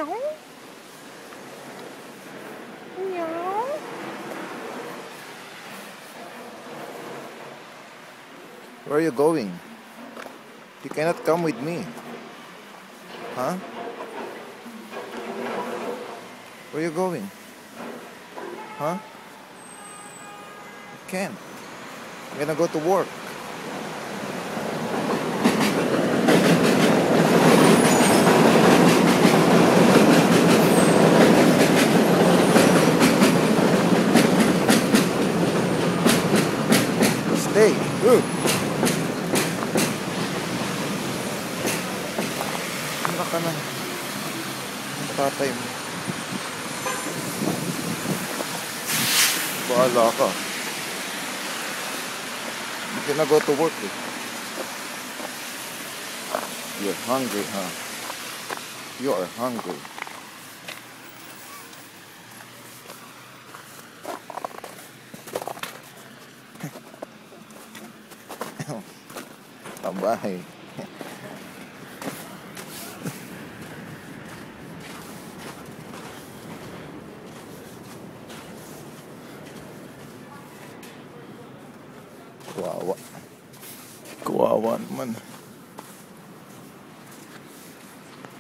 Meow. Meow. Where are you going? You cannot come with me. Huh? Where are you going? Huh? You can't. I'm gonna go to work. Stay. Ano ka na? Ang tatay mo. Bahala ka. You cannot go to work. You're hungry, huh? You are hungry. Bye. Kawawa. Kawawa naman.